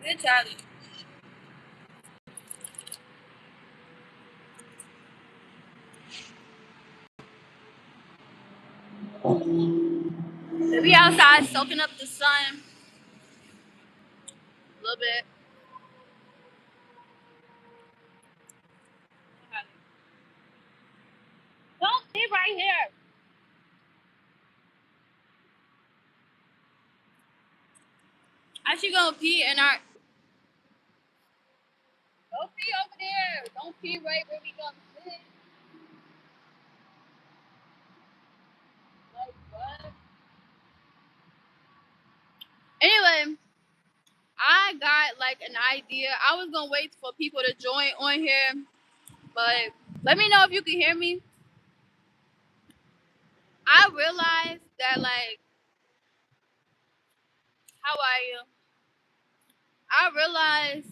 Good Charlie. We outside soaking up the sun a little bit. Don't be right here. I should go pee in our. Don't pee over there. Don't pee right where we gonna sit. Like what? Anyway, I got like an idea. I was gonna wait for people to join on here, but let me know if you can hear me. I realized that like, how are you? I realized.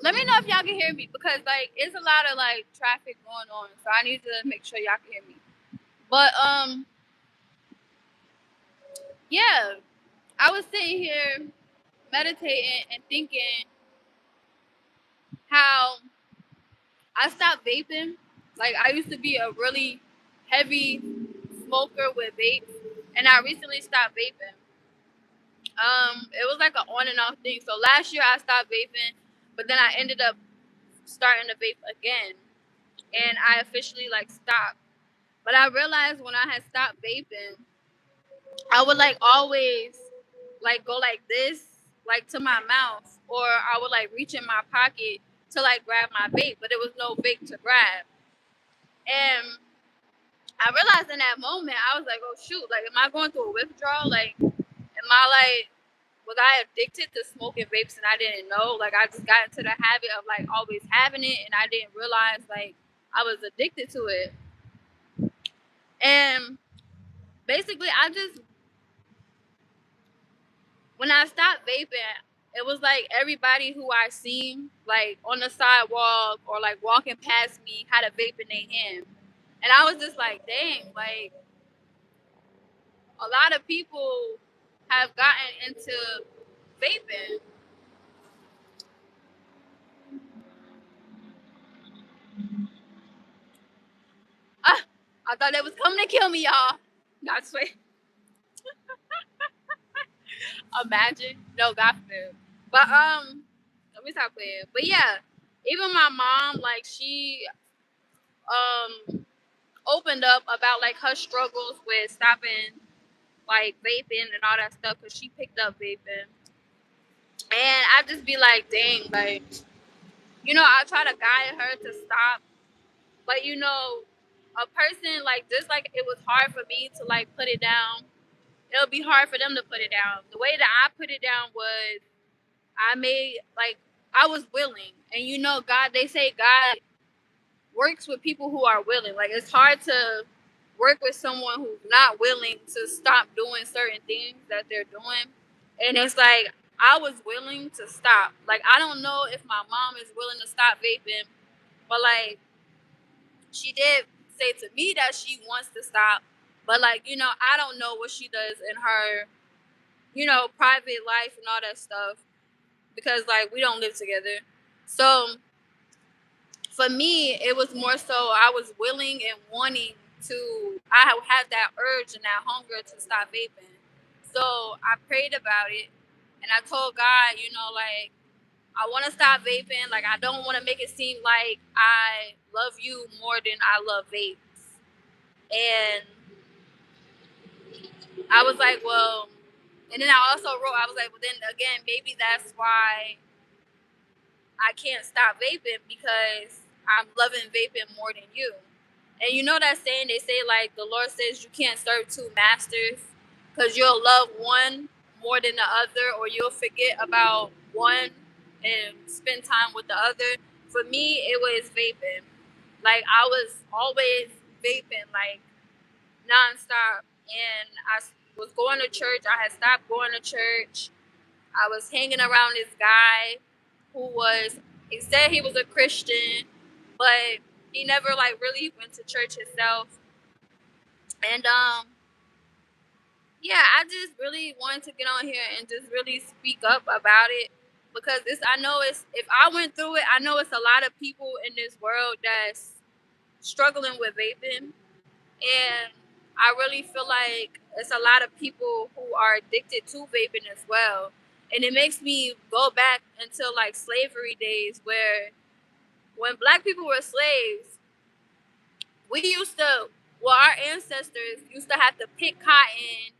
Let me know if y'all can hear me because like it's a lot of like traffic going on, so I need to make sure y'all can hear me. But yeah, I was sitting here meditating and thinking how I stopped vaping. Like I used to be a really heavy smoker with vapes, and I recently stopped vaping. It was like an on and off thing. So last year I stopped vaping, but then I ended up starting to vape again, and I officially like stopped. But I realized when I had stopped vaping, I would like always like go like this, like to my mouth, or I would like reach in my pocket to like grab my vape, but there was no vape to grab. And I realized in that moment, I was like, oh shoot, like am I going through a withdrawal? Like am I like was I addicted to smoking vapes and I didn't know? Like I just got into the habit of like always having it and I didn't realize like I was addicted to it. And basically I just when I stopped vaping, it was like everybody who I seen like on the sidewalk or like walking past me had a vape in their hand. And I was just like, dang, like a lot of people have gotten into vaping. Ah, I thought they was coming to kill me, y'all. Not swear. Imagine. No, God forbid. But let me stop playing. But yeah, even my mom, like she opened up about like her struggles with stopping like vaping and all that stuff because she picked up vaping. And I just be like, dang, like, I try to guide her to stop. But a person like just like it was hard for me to like put it down, it'll be hard for them to put it down. The way that I put it down was I made like I was willing. And God, they say God works with people who are willing. Like it's hard to work with someone who's not willing to stop doing certain things that they're doing. And it's like I was willing to stop. Like I don't know if my mom is willing to stop vaping, but like she did say to me that she wants to stop. But like, I don't know what she does in her, private life and all that stuff because like we don't live together. So for me, it was more so I was willing and wanting to. I had that urge and that hunger to stop vaping. So I prayed about it, and I told God, like I want to stop vaping. Like I don't want to make it seem like I love you more than I love vapes. And I was like, well, and then I also wrote, I was like, well, then again, maybe that's why I can't stop vaping because I'm loving vaping more than you. And you know that saying they say like the Lord says you can't serve two masters because you'll love one more than the other or you'll forget about one and spend time with the other. For me, it was vaping. Like I was always vaping like nonstop, and I was going to church. I had stopped going to church. I was hanging around this guy who he said he was a Christian, but he never like really went to church himself. And yeah, I just really wanted to get on here and just really speak up about it because I know it's, if I went through it, I know it's a lot of people in this world that's struggling with vaping, and I really feel like it's a lot of people who are addicted to vaping as well. And it makes me go back until like slavery days, where when black people were slaves, we used to, well, our ancestors used to have to pick cotton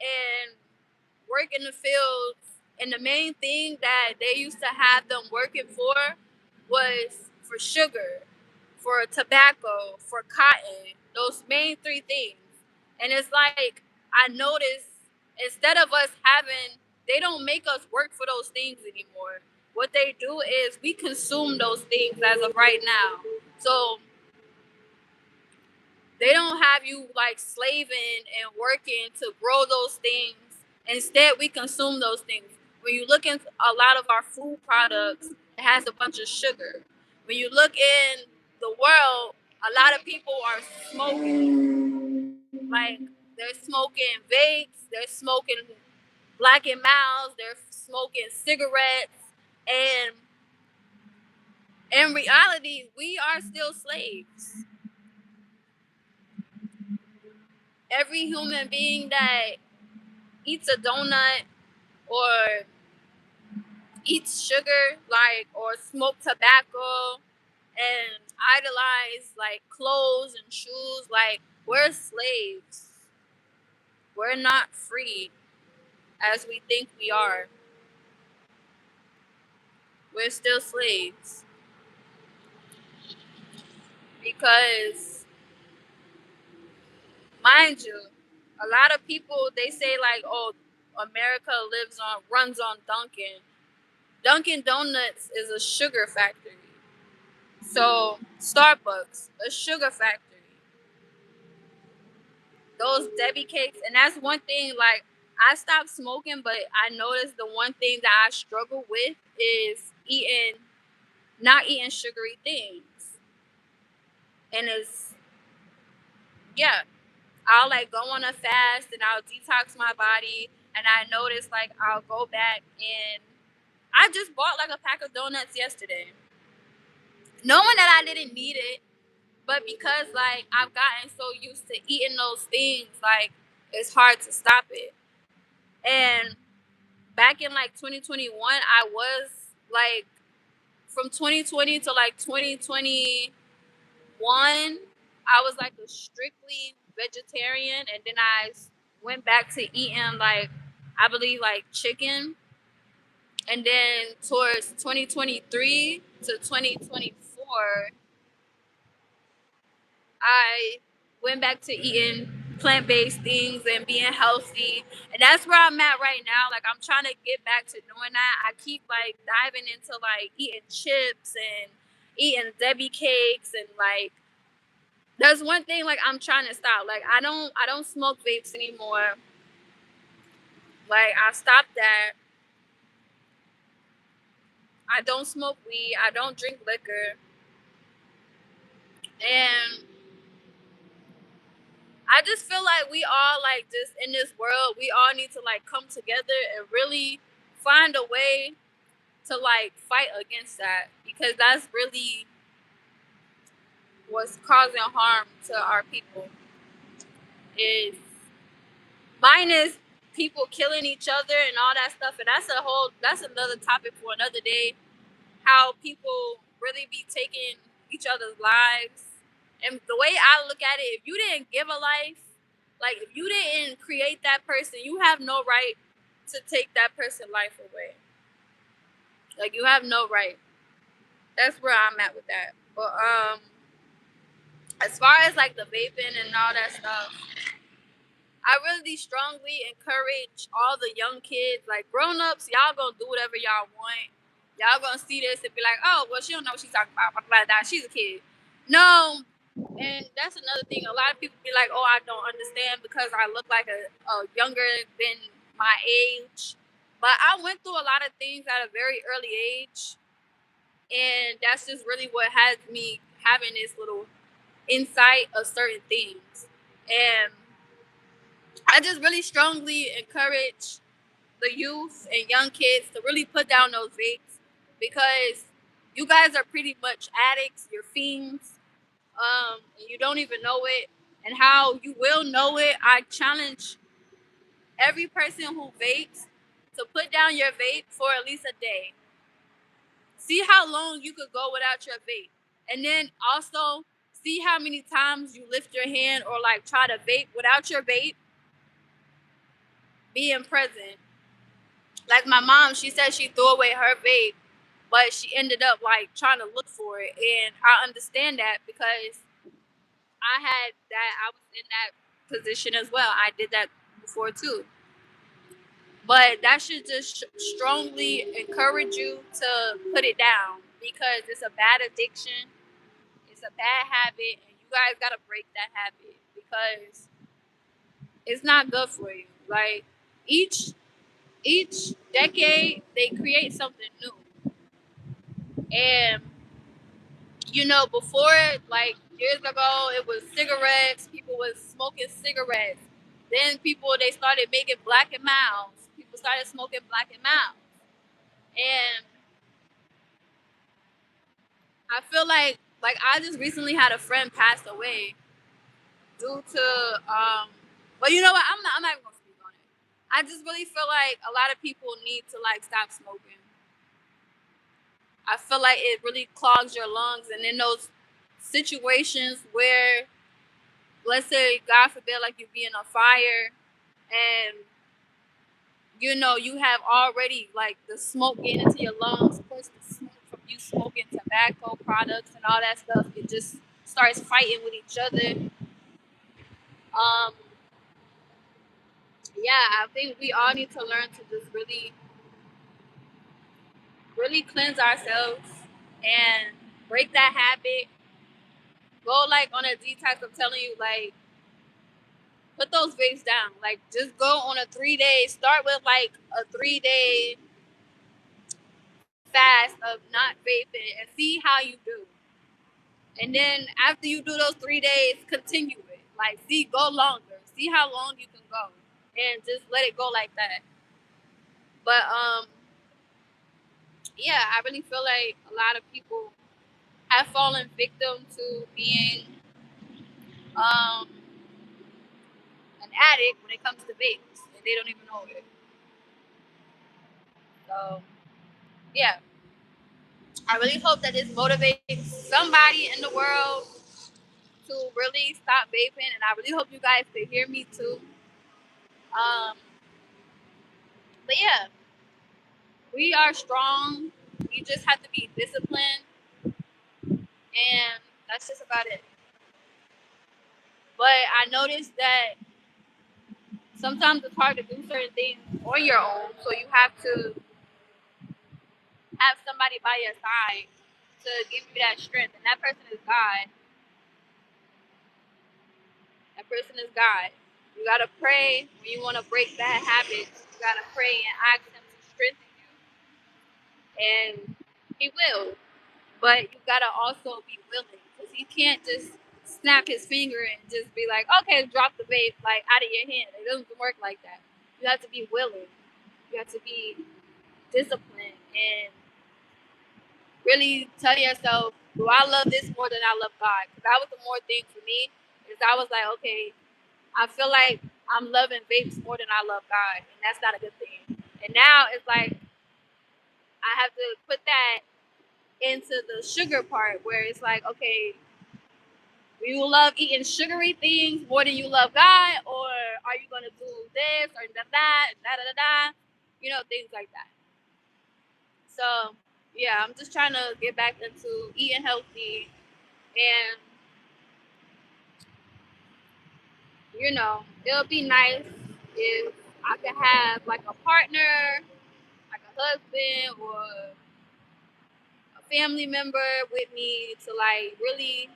and work in the fields. And the main thing that they used to have them working for was for sugar, for tobacco, for cotton, those main three things. And it's like, I noticed, instead of us having, they don't make us work for those things anymore. What they do is we consume those things as of right now. So they don't have you like slaving and working to grow those things. Instead, we consume those things. When you look into a lot of our food products, it has a bunch of sugar. When you look in the world, a lot of people are smoking. Like, they're smoking vapes, they're smoking Black and Miles, they're smoking cigarettes, and in reality, we are still slaves. Every human being that eats a donut or eats sugar, like, or smoke tobacco and idolize like clothes and shoes, like, we're slaves. We're not free as we think we are. We're still slaves because, mind you, a lot of people, they say like, oh, America runs on Dunkin'. Dunkin' Donuts is a sugar factory. So Starbucks, a sugar factory. Those Debbie cakes, and that's one thing. Like, I stopped smoking, but I noticed the one thing that I struggle with is not eating sugary things. And it's, yeah, I'll like go on a fast and I'll detox my body, and I notice like I'll go back, and I just bought like a pack of donuts yesterday, knowing that I didn't need it. But because like I've gotten so used to eating those things, like, it's hard to stop it. And back in like 2021, I was like, from 2020 to like 2021, I was like a strictly vegetarian, and then I went back to eating like, I believe, like chicken. And then towards 2023 to 2024, I went back to eating plant-based things and being healthy, and that's where I'm at right now. Like, I'm trying to get back to doing that. I keep like diving into like eating chips and eating Debbie cakes, and like, that's one thing like I'm trying to stop. Like, I don't smoke vapes anymore. Like, I stopped that. I don't smoke weed. I don't drink liquor. And I just feel like we all, like, just in this world, we all need to like come together and really find a way to like fight against that, because that's really what's causing harm to our people. Is minus people killing each other and all that stuff, and that's another topic for another day. How people really be taking each other's lives. And the way I look at it, if you didn't give a life, like, if you didn't create that person, you have no right to take that person's life away. Like, you have no right. That's where I'm at with that. But as far as like the vaping and all that stuff, I really strongly encourage all the young kids, like grown ups, y'all gonna do whatever y'all want. Y'all gonna see this and be like, oh, well, she don't know what she's talking about, blah, blah, blah. She's a kid. No. And that's another thing. A lot of people be like, oh, I don't understand because I look like a younger than my age. But I went through a lot of things at a very early age. And that's just really what has me having this little insight of certain things. And I just really strongly encourage the youth and young kids to really put down those vapes, because you guys are pretty much addicts, you're fiends, and you don't even know it. And how you will know it, I challenge every person who vapes to put down your vape for at least a day. See how long you could go without your vape. And then also see how many times you lift your hand or like try to vape without your vape being present. Like my mom, she said she threw away her vape, but she ended up like trying to look for it. And I understand that, because I was in that position as well. I did that before too. But that should just strongly encourage you to put it down, because it's a bad addiction. It's a bad habit, and you guys gotta break that habit, because it's not good for you. Like each decade they create something new. And before, like years ago, it was cigarettes. People was smoking cigarettes. Then they started making Black and Milds. People started smoking Black and Milds. And I feel like I just recently had a friend pass away due to but you know what? I'm not even gonna speak on it. I just really feel like a lot of people need to like stop smoking. I feel like it really clogs your lungs, and in those situations where, let's say, God forbid, like you be in a fire, and you have already like the smoke getting into your lungs, plus the smoke from you smoking tobacco products and all that stuff, it just starts fighting with each other. Um, yeah, I think we all need to learn to just really, really cleanse ourselves and break that habit. Go like on a detox. I'm telling you, like put those vapes down. Like just go on a 3 day. Start with like a 3 day fast of not vaping and see how you do. And then after you do those 3 days, continue it. Like go longer. See how long you can go, and just let it go like that. But yeah, I really feel like a lot of people have fallen victim to being um an addict when it comes to vapes, and they don't even know it. So yeah, I really hope that this motivates somebody in the world to really stop vaping, and I really hope you guys can hear me too. Um, but yeah, we are strong. We just have to be disciplined, and that's just about it. But I noticed that sometimes it's hard to do certain things on your own, so you have to have somebody by your side to give you that strength, and that person is God. That person is God. You gotta pray when you want to break bad habits. You gotta pray and ask Him to strengthen you, and He will. But you gotta also be willing, because He can't just snap His finger and just be like, "Okay, drop the vape like out of your hand." It doesn't work like that. You have to be willing. You have to be disciplined and really tell yourself, "Do I love this more than I love God?" Because that was the more thing for me. Is I was like, okay, I feel like I'm loving vapes more than I love God, and that's not a good thing. And now it's like I have to put that into the sugar part, where it's like, okay, do you love eating sugary things more than you love God, or are you gonna do this or that, da da da da, things like that. So yeah, I'm just trying to get back into eating healthy, and it'll be nice if I could have like a partner, like a husband or a family member with me to like really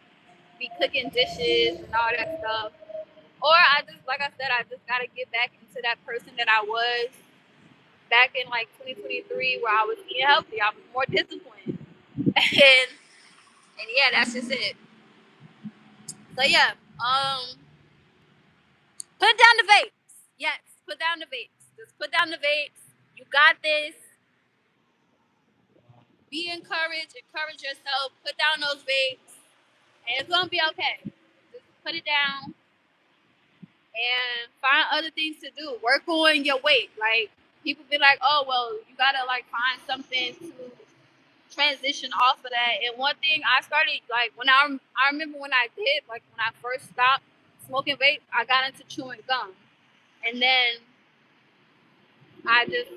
be cooking dishes and all that stuff. Or I just, like I said, I just gotta get back into that person that I was back in like 2023, where I was eating healthy. I was more disciplined, and yeah, that's just it. So yeah, put down the vapes. Yes, the vapes. Just put down the vapes. You got this. Be encouraged. Encourage yourself. Put down those vapes. And it's gonna be okay. Just put it down and find other things to do. Work on your weight. Like people be like, oh well, you gotta like find something to transition off of that. And one thing I started like when I remember when I did like when I first stopped smoking vape, I got into chewing gum, and then I just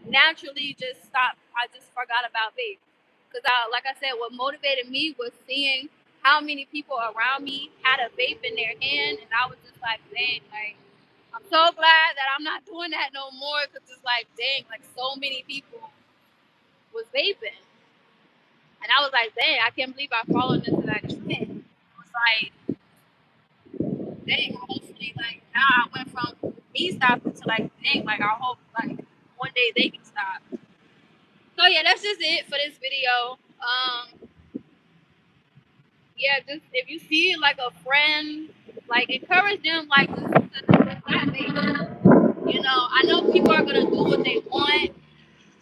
naturally just stopped. I just forgot about vape because like I said, what motivated me was seeing how many people around me had a vape in their hand, and I was just like, dang, like I'm so glad that I'm not doing that no more because it's like, dang, like so many people was vaping. And I was like, dang, I can't believe I fallen into that trend. It was like, dang, hopefully, like, now I went from me stopping to like, dang, like, I hope, like, one day they can stop. So, yeah, that's just it for this video. Yeah, just if you see, like, a friend, like, encourage them, like, to stop vaping. You know, I know people are going to do what they want.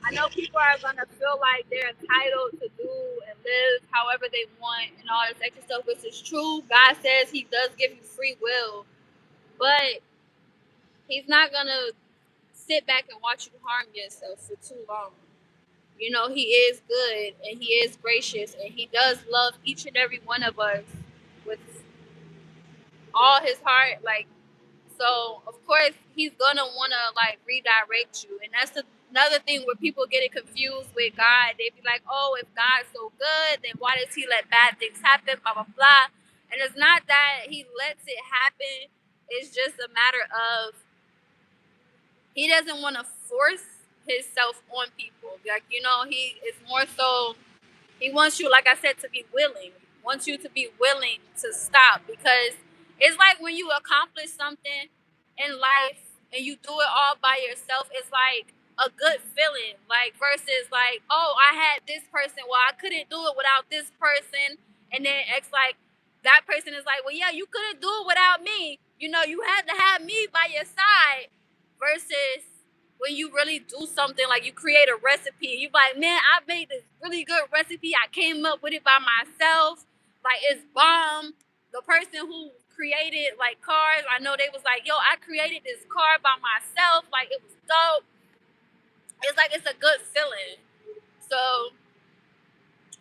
I know people are gonna feel like they're entitled to do and live however they want and all this extra stuff, which is true. God says He does give you free will, but He's not gonna sit back and watch you harm yourself for too long. You know, He is good and He is gracious and He does love each and every one of us with all His heart. Like, so of course He's gonna wanna like redirect you, and that's another thing where people get it confused with God. They be like, "Oh, if God's so good, then why does He let bad things happen?" Blah blah blah. And it's not that He lets it happen. It's just a matter of He doesn't want to force Himself on people. Like He is more so He wants you, like I said, to be willing. Wants you to be willing to stop, because it's like when you accomplish something in life and you do it all by yourself, it's like a good feeling. Like versus like, oh, I had this person, well, I couldn't do it without this person, and then it's like that person is like, well, yeah, you couldn't do it without me. You had to have me by your side. Versus when you really do something, like you create a recipe, you like, man, I made this really good recipe. I came up with it by myself. Like, it's bomb. The person who created like cars, I know they was like, yo, I created this car by myself. Like, it was dope. It's like, it's a good feeling. So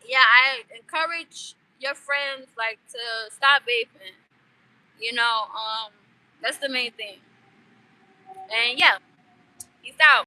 yeah, I encourage your friends like to stop vaping. That's the main thing. And yeah, peace out.